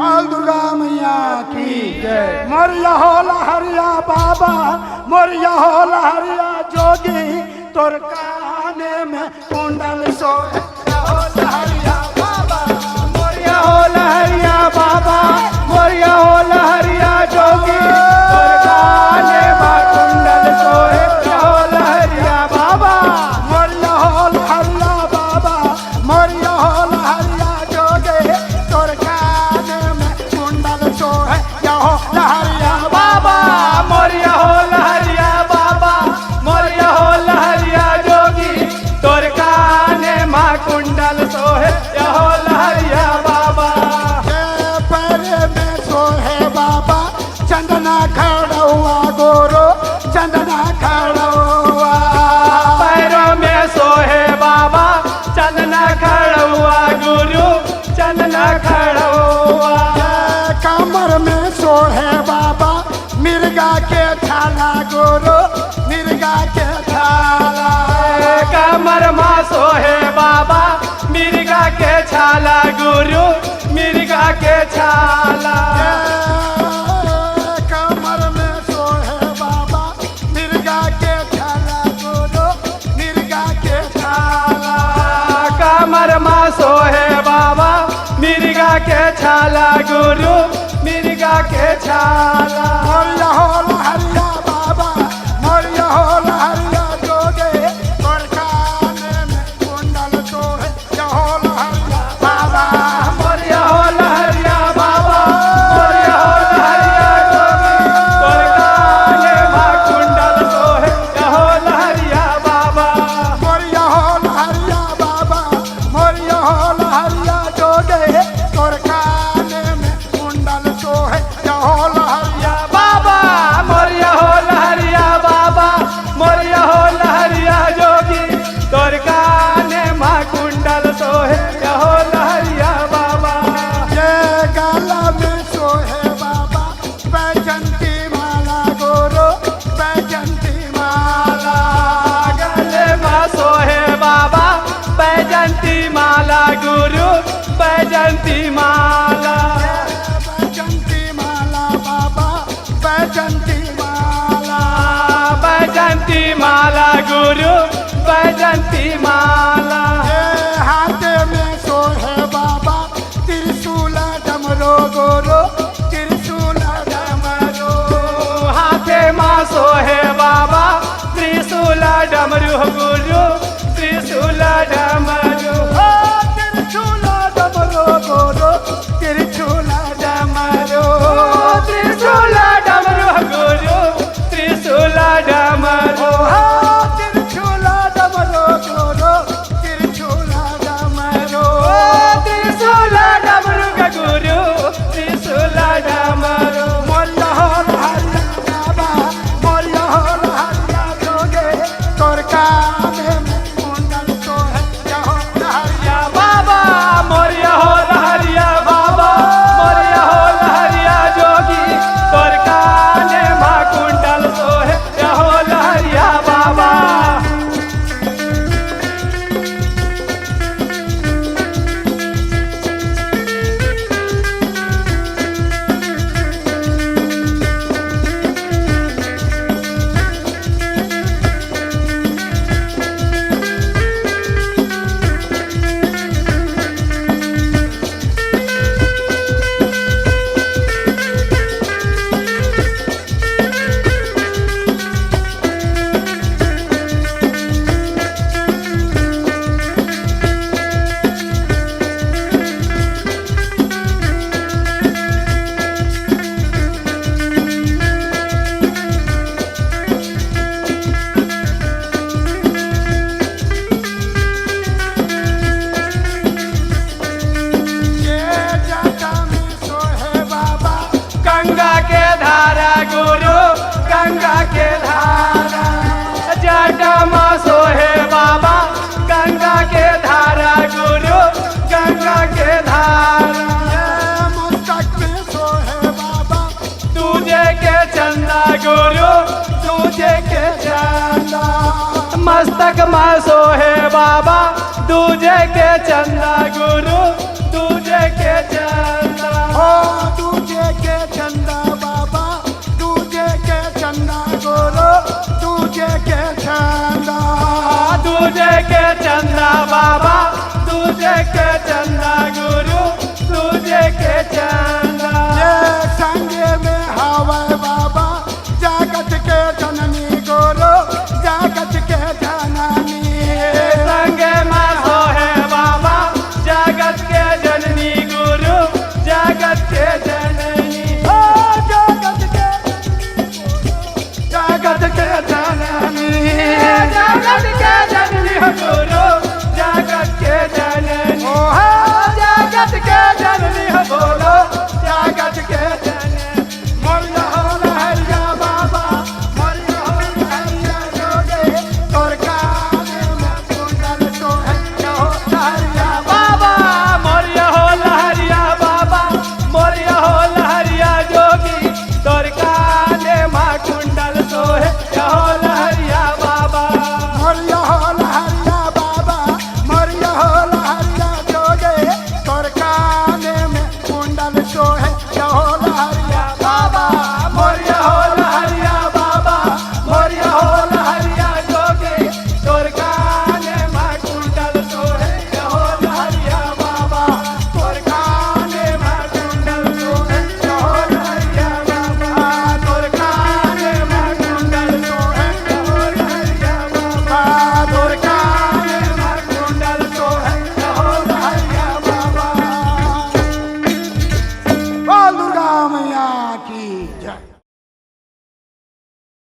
बाल दुर्गा मैया की जय। मोरिया हो लहरिया बाबा, मोरिया हो लहरिया जोगी, तोर काने में कुंडल सोहे हो लहरिया बाबा। मोरिया हो लहरिया बाबा, मोरिया हो लहरिया जोगी, तोर काने में कुंडल सोहे हो लहरिया बाबा। मोरिया हो लहरिया बाबा, मोरिया हो लहरिया जोगी, तोर काने में कुंडल सोहे हो लहरिया बाबा। मोरिया हो लहरिया बाबा, मोरिया हो लहरिया जोगी, तोर काने में कुंडल सोहे हो लहरिया बाबा। पैर में सोहे बाबा, चंदना खड़ुआ गोरो, चंदना खड़ुआ। पैरों में सोहे बाबा, चंदना खड़ुआ गुरु, चंदना खड़ुआ। कमर में सोहे बाबा, मिर्गा के छाला गोरो, मिर्गा के छाला। कमर में सोहे बाबा, मिर्गा के छाला गुरु, मिर्गा के छाला। कमर में सोहे बाबा, मिर्गा के छाला गुरु, मिर्गा के छाला। कमर में सोहे बाबा, मिर्गा के छाला गुरु, मिर्गा के छाला। मोरिया हो लहरिया बाबा, मोरिया हो लहरिया जोगे, तोर काने में कुंडल सोहे हो लहरिया बाबा। मोरिया हो लहरिया बाबा, मोरिया हो लहरिया जोगे, तोर काने में कुंडल सोहे हो लहरिया बाबा। मोरिया हो लहरिया बाबा, मोरिया हो लहरिया जोगे, तोर काने में कुंडल सोहे हो लहरिया बाबा। मोरिया हो लहरिया बाबा, मोरिया हो लहरिया जोगी, तोर काने में कुंडल सोहे हो लहरिया बाबा। ये गला में सोहे बाबा, बैजंती माला गोरो, बैजंती माला। गले में सोहे बाबा, बैजंती माला गुरु, बैजंती माला। बैजंती माला बाबा, बैजंती माला। बैजंती माला गुरु, बैजंती माला। हाथ में सोहे बाबा, त्रिशूल डमरो गोरो, त्रिशूल डमरो। हाथ में सोहे बाबा, त्रिशूल डमरू गुरु, त्रिशूल डमरू। त्रिशूल डमरो गोरो, त्रिशूल डमरो। त्रिशूल डमरू गुरु, त्रिशूल डमरू। त्रिशूल डमरो गोरो, त्रिशूल डमरो। त्रिशूल डमरू गुरु, त्रिशूल डमरू। मोरिया हो लहरिया बाबा, मोरिया हो लहरिया जोगे, तोर काने में कुंडल सोहे हो लहरिया बाबा। मोरिया हो लहरिया बाबा, मोरिया हो लहरिया जोगी, तोर काने में कुंडल सोहे हो लहरिया बाबा। गंगा के धारा गुरु, गंगा के धारा। जटा में सोहे बाबा, गंगा के धारा गुरु, गंगा के धारा। मस्तक में सोहे बाबा, तुझे के चंदा गुरु, तुझे के चंदा। मस्तक में सोहे बाबा, तुझे के चंदा गुरु,